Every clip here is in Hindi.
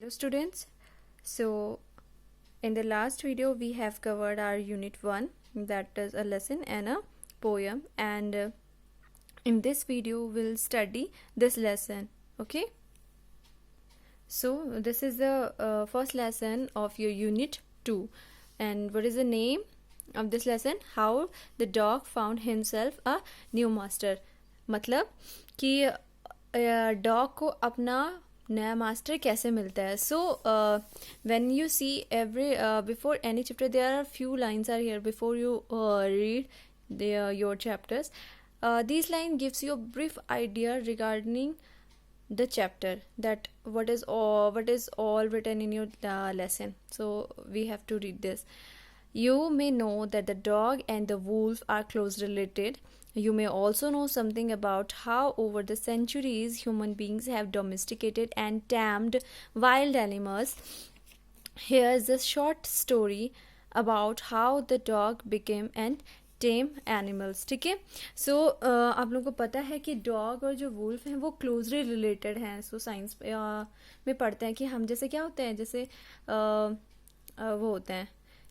Hello students. So in the last video we have covered our unit 1, that is a lesson and a poem, and in this video we'll study this lesson. Okay, so this is the first lesson of your unit 2. And what is the name of this lesson? How the dog found himself a new master. मतलब कि डॉग को अपना नया मास्टर कैसे मिलता है. So when you see every before any chapter there are few lines are here before you read your chapters. These line gives you a brief idea regarding the chapter, that what is all written in your lesson. So we have to read this. You may know that the dog and the wolf are close related. You may also know something about how over the centuries human beings have domesticated and tamed wild animals. Here is a short story about how the dog became an time animals. ठीक है. सो आप लोगों को पता है कि डॉग और जो वुल्फ हैं वो क्लोजली रिलेटेड हैं. सो साइंस में पढ़ते हैं कि हम जैसे क्या होते हैं, जैसे वो होते हैं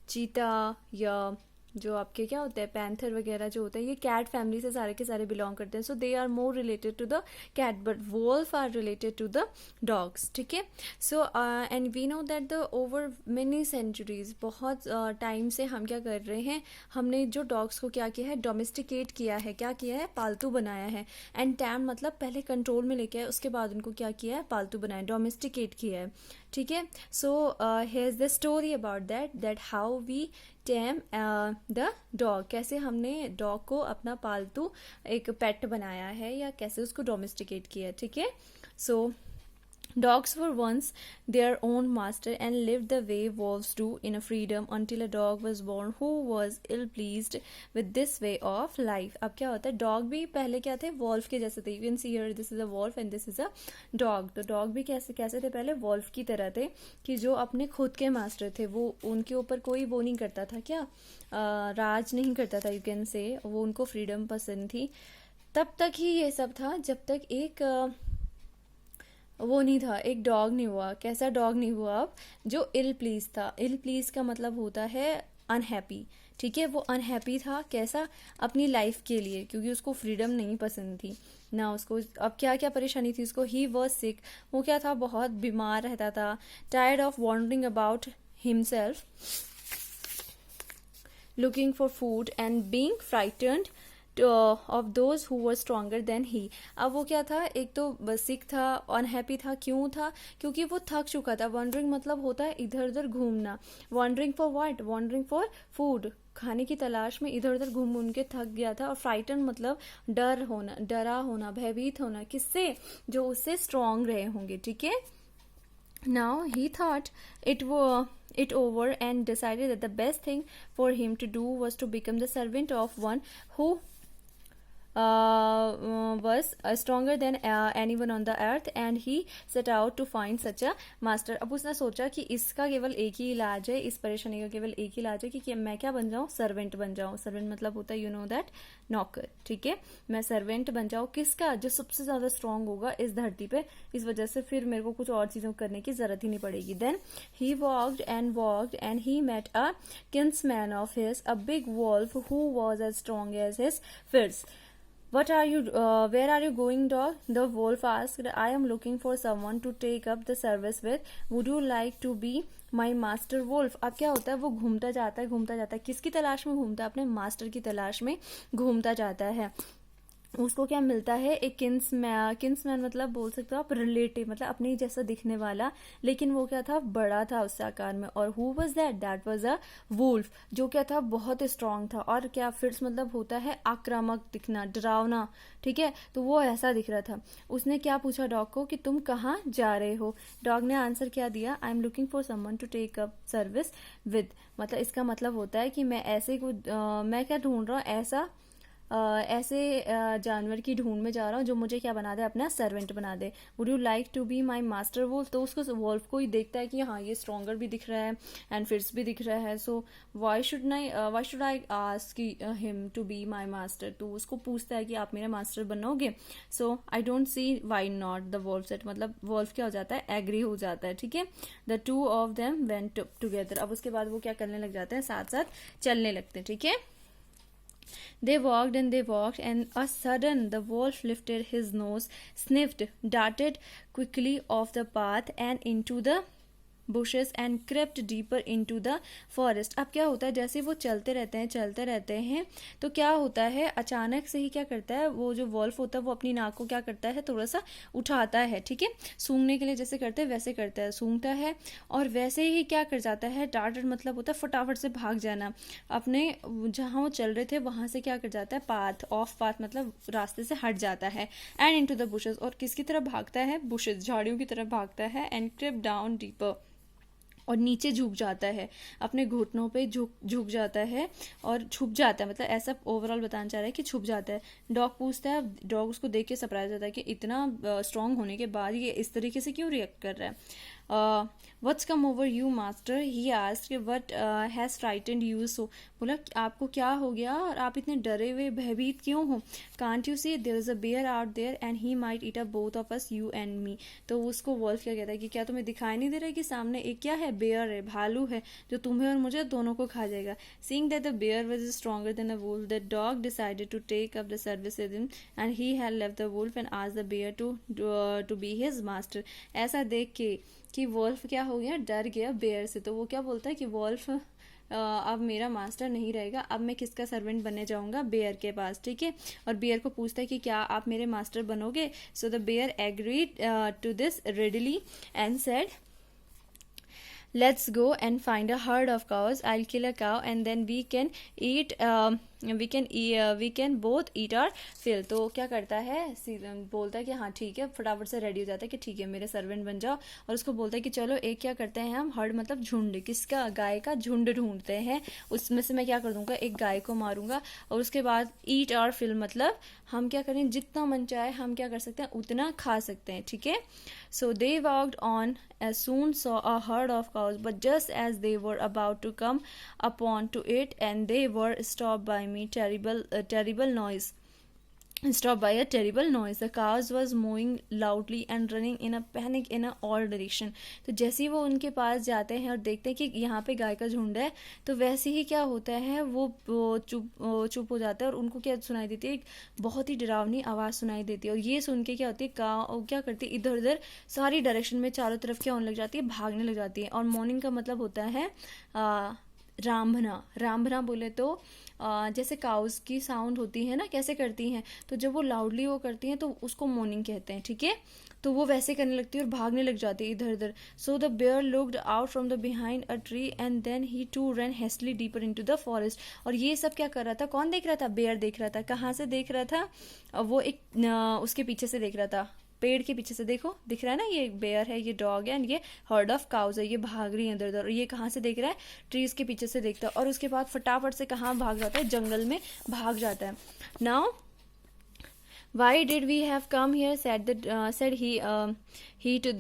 चीता या जो आपके क्या होते हैं पैंथर वगैरह जो होते हैं, ये कैट फैमिली से सारे के सारे बिलोंग करते हैं. So they are more related to the cat, but wolf are related to the dogs. ठीक है. So and we know that the over many centuries, बहुत टाइम से हम क्या कर रहे हैं, हमने जो डॉग्स को क्या किया है, डोमेस्टिकेट किया है. क्या किया है? पालतू बनाया है. एंड टैम मतलब पहले कंट्रोल में लेके आए, उसके बाद उनको क्या किया है, पालतू बनाया, डोमेस्टिकेट किया है. ठीक है. So here is the story about that how we tame the dog. कैसे हमने डॉग को अपना पालतू एक पेट बनाया है या कैसे उसको डोमेस्टिकेट किया. ठीक है. सो dogs were once their own master and lived the way wolves do in a freedom until a dog was born who was ill pleased with this way of life. अब क्या होता है, डॉग भी पहले क्या थे, वॉल्फ के जैसे थे. You can see here this is a wolf and this is a dog. तो डॉग भी कैसे कैसे थे पहले, वॉल्फ की तरह थे कि जो अपने खुद के मास्टर थे, वो उनके ऊपर कोई वो नहीं करता था, क्या राज नहीं करता था. यू कैन से वो उनको फ्रीडम पसंद थी. तब तक ही ये सब था जब तक एक वो नहीं था, एक डॉग नहीं हुआ. कैसा डॉग नहीं हुआ अब, जो इल प्लीज था. इल प्लीज का मतलब होता है अनहैप्पी. ठीक है. वो अनहैप्पी था, कैसा, अपनी लाइफ के लिए, क्योंकि उसको फ्रीडम नहीं पसंद थी ना उसको. अब क्या क्या परेशानी थी उसको, ही वॉज सिक, वो क्या था, बहुत बीमार रहता था. Tired of wandering about himself looking for food and being frightened of those who were stronger than he. अब वो क्या था, एक तो सिक था, अनहैप्पी था. क्यों था? क्योंकि वो थक चुका था. वॉन्डरिंग मतलब होता है इधर उधर घूमना. Wandering for what? Wandering for food, खाने की तलाश में इधर उधर घूम घूम के थक गया था. और फ्राइटन मतलब डर होना, डरा होना, भयभीत होना. किससे? जो उससे स्ट्रांग रहे होंगे. ठीक है. Now he thought it over and decided that the best thing for him to do was to become the servant of one who was stronger than anyone on the earth, and he set out to find such a master. अब उसने सोचा कि इसका केवल एक ही इलाज है, इस परेशानी का केवल एक ही इलाज है कि मैं क्या बन जाऊं, सर्वेंट बन जाऊं. सर्वेंट मतलब होता है, यू नो दैट, नौकर. ठीक है. मैं सर्वेंट बन जाऊं. किसका? जो सबसे ज्यादा स्ट्रांग होगा इस धरती पे. इस वजह से फिर मेरे को कुछ और चीजों करने की जरूरत ही नहीं पड़ेगी. Then he walked and he met a kinsman of his, a big wolf who was as strong as his fists. What are you? Where are you going, dog? The wolf asked. I am looking for someone to take up the service with. Would you like to be my master wolf? अब क्या होता है, वो घूमता जाता है. किसकी तलाश में घूमता है? अपने मास्टर की तलाश में घूमता जाता है. उसको क्या मिलता है, एक किन्समैन मतलब बोल सकते हो आप रिलेटिव, मतलब अपने जैसा दिखने वाला, लेकिन वो क्या था, बड़ा था उससे आकार में. और who was that was a wolf, जो क्या था, बहुत स्ट्रांग था. और क्या, फिर्स मतलब होता है आक्रामक दिखना, डरावना. ठीक है. तो वो ऐसा दिख रहा था. उसने क्या पूछा डॉग को कि तुम कहाँ जा रहे हो. डॉग ने आंसर क्या दिया, I am looking for someone to take up service with. मतलब इसका मतलब होता है कि मैं ऐसे को मैं क्या ढूंढ रहा हूँ, ऐसा ऐसे जानवर की ढूंढ में जा रहा हूँ जो मुझे क्या बना दे, अपना सर्वेंट बना दे. Would you like to be my master wolf. तो उसको वॉल्फ को ही देखता है कि हाँ ये स्ट्रॉन्गर भी दिख रहा है एंड फिट्स भी दिख रहा है. So why should I ask him to be my master. तो उसको पूछता है कि आप मेरा मास्टर बनोगे. So I don't see why not. The wolf said, मतलब वॉल्फ क्या हो जाता है, एग्री हो जाता है. ठीक है. The two of them went together. अब उसके बाद वो क्या करने लग जाते हैं, साथ साथ चलने लगते हैं. ठीक है. They walked, and a sudden the wolf lifted his nose, sniffed, darted quickly off the path and into the bushes and crept deeper into the forest. अब क्या होता है, जैसे वो चलते रहते हैं तो क्या होता है, अचानक से ही क्या करता है, वो जो वॉल्फ होता है वो अपनी नाक को क्या करता है, थोड़ा सा उठाता है. ठीक है. सूंघने के लिए जैसे करते हैं वैसे करता है, सूंघता है और वैसे ही क्या कर जाता है, डार्टेड मतलब होता है फटाफट से भाग जाना. अपने जहाँ वो चल रहे थे वहां से क्या कर जाता है, पाथ ऑफ पाथ मतलब रास्ते से हट जाता है. एंड इनटू द बुशेस, और किसकी तरफ भागता है, बुशेस झाड़ियों की तरफ भागता है. एंड क्रिप डाउन डीपर, और नीचे झुक जाता है, अपने घुटनों पे झुक जाता है और छुप जाता है. मतलब ऐसा ओवरऑल बताना चाह रहा है कि छुप जाता है. डॉग पूछता है, डॉग उसको देख के सरप्राइज होता है कि इतना स्ट्रांग होने के बाद ये इस तरीके से क्यों रिएक्ट कर रहा है. What's come over you master, he asked. What has frightened you so. बोला आपको क्या हो गया और आप इतने डरे हुए भयभीत क्यों हो. Can't you see there is a bear out there and he might eat up both of us, you and me. तो उसको वॉल्फ क्या कहता है कि क्या तुम्हें दिखाई नहीं दे रहा है कि सामने एक क्या है, बेयर है, भालू है, जो तुम्हें और मुझे दोनों को खा जाएगा. Seeing that the bear was stronger than a wolf, the dog decided to take up the service with him and he had left the wolf and asked the bear to be his master. ऐसा देख के कि वॉल्फ क्या हो गया, डर गया बेयर से. तो वो क्या बोलता है कि वॉल्फ अब मेरा मास्टर नहीं रहेगा, अब मैं किसका सर्वेंट बनने जाऊंगा, बेयर के पास. ठीक है. और बेयर को पूछता है कि क्या आप मेरे मास्टर बनोगे. So the bear agreed to this readily and said, let's go and find a herd of cows. I'll kill a cow and then we can eat we can both eat our fill. तो क्या करता है, बोलता है कि हाँ ठीक है, फटाफट से रेडी हो जाता है कि ठीक है मेरे सर्वेंट बन जाओ. और उसको बोलता है कि चलो एक क्या करते हैं हम, हर्ड मतलब झुंड, किसका, गाय का झुंड ढूंढते हैं. उसमें से मैं क्या कर दूंगा, एक गाय को मारूंगा. और उसके बाद ईट आवर फिल मतलब हम क्या करें, जितना मन चाहे हम क्या कर सकते हैं, उतना खा सकते हैं. ठीक है. So they walked on as soon saw a herd of cows, but just as they were about to come upon to it, and they were stopped by terrible noise. Stopped by a terrible noise. The cows was mooing loudly and running in a panic in all direction. तो जैसे ही वो उनके पास जाते हैं और देखते हैं कि यहाँ पे गाय का झुंड है, तो वैसे ही क्या होता है, वो चुप हो जाता है. और उनको क्या सुनाई देती है, एक बहुत ही डरावनी आवाज़ सुनाई देती है. और ये सुन के क्या होती है, क्या करती है, इधर उधर सारी डायरेक्शन में चारों तरफ क्या होने लग जाती है, भागने लग जाती है. और मॉर्निंग का मतलब होता है रामभना बोले तो जैसे काउस की साउंड होती है ना, कैसे करती हैं, तो जब वो लाउडली वो करती हैं तो उसको मॉर्निंग कहते हैं. ठीक है. तो वो वैसे करने लगती है और भागने लग जाती है इधर उधर. So the bear looked out from the behind a tree and then he to run hastily deeper into the forest. और ये सब क्या कर रहा था, कौन देख रहा था, बेयर देख रहा था. कहाँ से देख रहा था, वो एक उसके पीछे से देख रहा था, पेड़ के पीछे से. देखो दिख रहा है ना, ये बेयर है, ये डॉग है एंड ये हर्ड ऑफ काउज है, ये भाग रही है इधर उधर. और ये कहाँ से देख रहा है, ट्रीज के पीछे से देखता है. और उसके बाद फटाफट से कहाँ भाग जाता है, जंगल में भाग जाता है. Now why did we have come here, said he to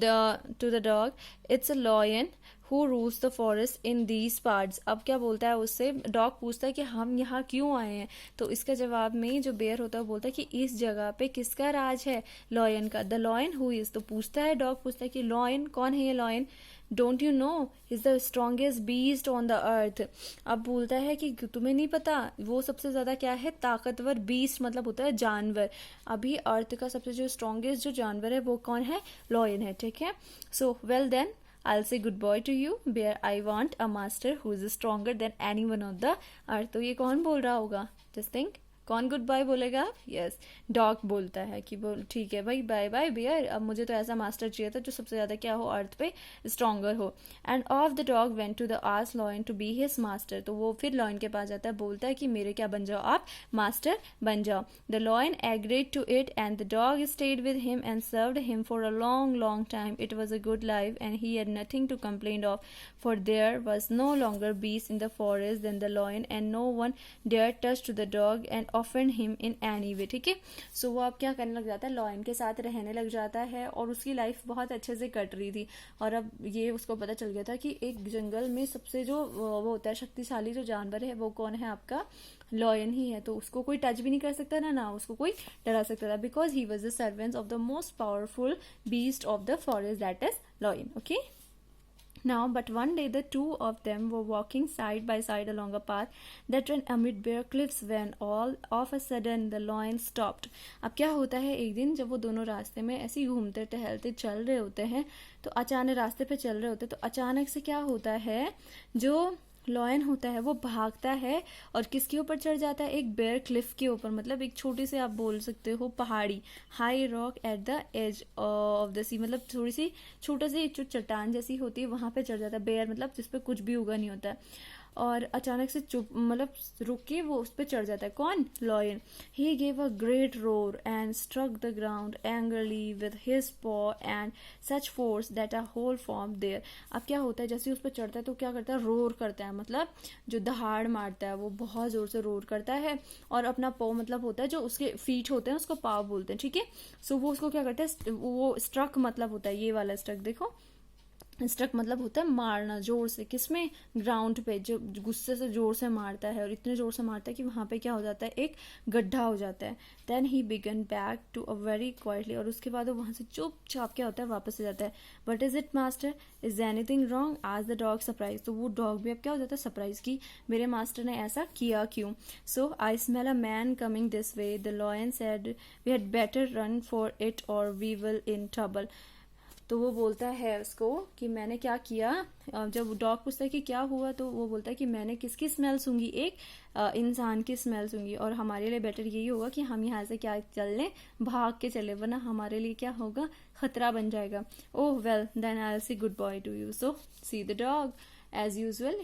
the dog. It's a lion who rules the forest in these parts. अब क्या बोलता है उससे, डॉग पूछता है कि हम यहाँ क्यों आए हैं. तो इसका जवाब में जो बेयर होता है वो बोलता है कि इस जगह पे किसका राज है, लॉयन का. The lion who is. तो पूछता है, डॉग पूछता है कि लॉयन कौन है, ये lion, don't you know is the strongest beast on the earth. अब बोलता है कि तुम्हें नहीं पता, वो सबसे ज्यादा क्या है, ताकतवर. बीस्ट मतलब होता है जानवर. अभी अर्थ का सबसे जो स्ट्रॉन्गेस्ट जो जानवर है वो कौन है, लॉयन है. ठीक है. So well then I'll say goodbye to you, bear. I want a master who is stronger than anyone on the earth. तो ये कौन बोल रहा होगा, just think. कौन गुड बाय बोलेगा, यस डॉग बोलता है कि बोल ठीक है भाई, बाय बाय बियर, अब मुझे तो ऐसा मास्टर चाहिए था जो सबसे ज़्यादा क्या हो, अर्थ पे स्ट्रॉन्गर हो. And off the dog went to the ask lion to be his master. तो वो फिर लॉयन के पास जाता है, बोलता है कि मेरे क्या बन जाओ, आप मास्टर बन जाओ. The lion agreed to it and the dog stayed with him and served him for a long time. It was a good life and he had nothing to complain of, for there was no longer beast in the forest than the lion and no one dare touch to the dog. And offend him in any way, ठीक है। सो वो अब क्या करने लग जाता है, लॉयन के साथ रहने लग जाता है और उसकी लाइफ बहुत अच्छे से कट रही थी। और अब ये उसको पता चल गया था कि एक जंगल में सबसे जो वो होता है शक्तिशाली जो जानवर है वो कौन है, आपका लॉयन ही है। तो उसको कोई टच भी नहीं कर सकता ना उसको कोई डरा सकता था, because he was the servant of the most powerful beast of the forest, that is lion, okay. Now, but one day the two of them were walking side by side along a path that ran amid bare cliffs when all of a sudden the lion stopped. अब क्या होता है, एक दिन जब वो दोनों रास्ते में ऐसे ही घूमते टहलते चल रहे होते हैं तो अचानक रास्ते पे चल रहे होते तो अचानक से क्या होता है, जो लॉयन होता है वो भागता है और किसके ऊपर चढ़ जाता है, एक बेयर क्लिफ के ऊपर, मतलब एक छोटी सी आप बोल सकते हो पहाड़ी, high rock at the edge of the sea, मतलब थोड़ी सी छोटा सी जो चट्टान जैसी होती है वहां पे चढ़ जाता है। बेयर मतलब जिसपे कुछ भी उगा नहीं होता है। और अचानक से चुप मतलब रुक के वो उस पर चढ़ जाता है, कौन, lion. He gave a great roar and struck the ground angrily with his paw and such force that a hole form there. अब क्या होता है, जैसे उस पर चढ़ता है तो क्या करता है, रोर करता है, मतलब जो दहाड़ मारता है वो बहुत जोर से रोर करता है। और अपना पॉ मतलब होता है जो उसके फीट होते हैं उसको पाव बोलते हैं, ठीक है। सो वो उसको क्या करता है, वो स्ट्रक मतलब होता है ये वाला स्ट्रक, देखो स्ट्रक मतलब होता है मारना जोर से, किसमें, ग्राउंड पे, जो गुस्से से जोर से मारता है और इतने जोर से मारता है कि वहां पे क्या हो जाता है, एक गड्ढा हो जाता है। Then he began back to a very quietly, और उसके बाद वो वहां से चुपचाप क्या होता है, वापस आ जाता है। What is it master, is anything wrong, आज द डॉग सरप्राइज। तो वो डॉग भी अब क्या हो जाता है, सरप्राइज की मेरे मास्टर ने ऐसा किया क्यों। So I smell a man coming this way, the lion said we had better run for it और वी विल इन ट्रबल। तो वो बोलता है उसको कि मैंने क्या किया, जब डॉग पूछता है कि क्या हुआ तो वो बोलता है कि मैंने किसकी स्मेल सूंघी, एक इंसान की स्मेल सूंघी, और हमारे लिए बेटर यही होगा कि हम यहाँ से क्या चल लें, भाग के चले, वरना हमारे लिए क्या होगा, खतरा बन जाएगा। Oh well then I will see goodbye to you. So see the dog as usual.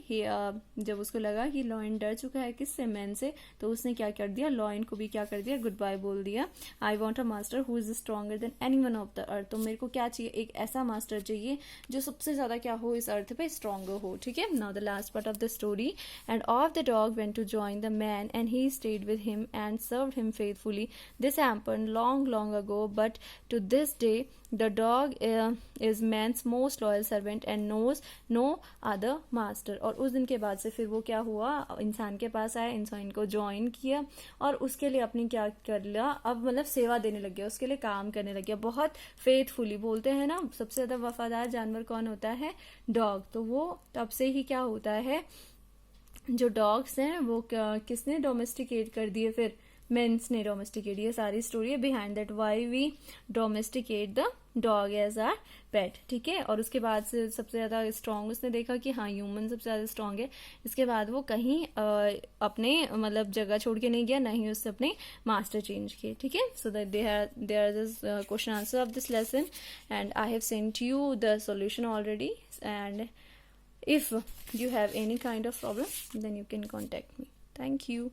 जब उसको लगा कि लॉयन डर चुका है किससे, मैन से, तो उसने क्या कर दिया, लॉयन को भी क्या कर दिया, गुड बाय बोल दिया। I want a master who is stronger than any one of the earth. तो मेरे को क्या चाहिए, एक ऐसा मास्टर चाहिए जो सबसे ज्यादा क्या हो, इस अर्थ पे स्ट्रॉन्गर हो, ठीक है। Now the last part of the story, and off the dog went to join the man and he stayed with him and served him faithfully. This happened long long ago but to this day the dog is man's most loyal servant and knows no other master। और उस दिन के बाद से फिर वो क्या हुआ, इंसान के पास आया, इंसान को ज्वाइन किया और उसके लिए अपनी क्या कर लिया, अब मतलब सेवा देने लग गया, उसके लिए काम करने लग गया बहुत फेथफुली। बोलते हैं ना सबसे ज्यादा वफादार जानवर कौन होता है, डॉग। तो वो तब से ही क्या होता है, जो डॉग्स हैं वो किसने डोमेस्टिकेट कर दिए, फिर मेंस ने डोमेस्टिकेट। ये सारी स्टोरी है behind that why we domesticate the dog as our pet, ठीक है। और उसके बाद से सबसे ज्यादा स्ट्रांग उसने देखा कि हाँ ह्यूमन सबसे ज्यादा स्ट्रांग है। इसके बाद वो कहीं अपने मतलब जगह छोड़ के नहीं गया, ना ही उससे अपने मास्टर चेंज किए, ठीक है। So that they are this question answer of this lesson and I have sent you the solution already, and if you have any kind of problem then you can contact me. Thank you.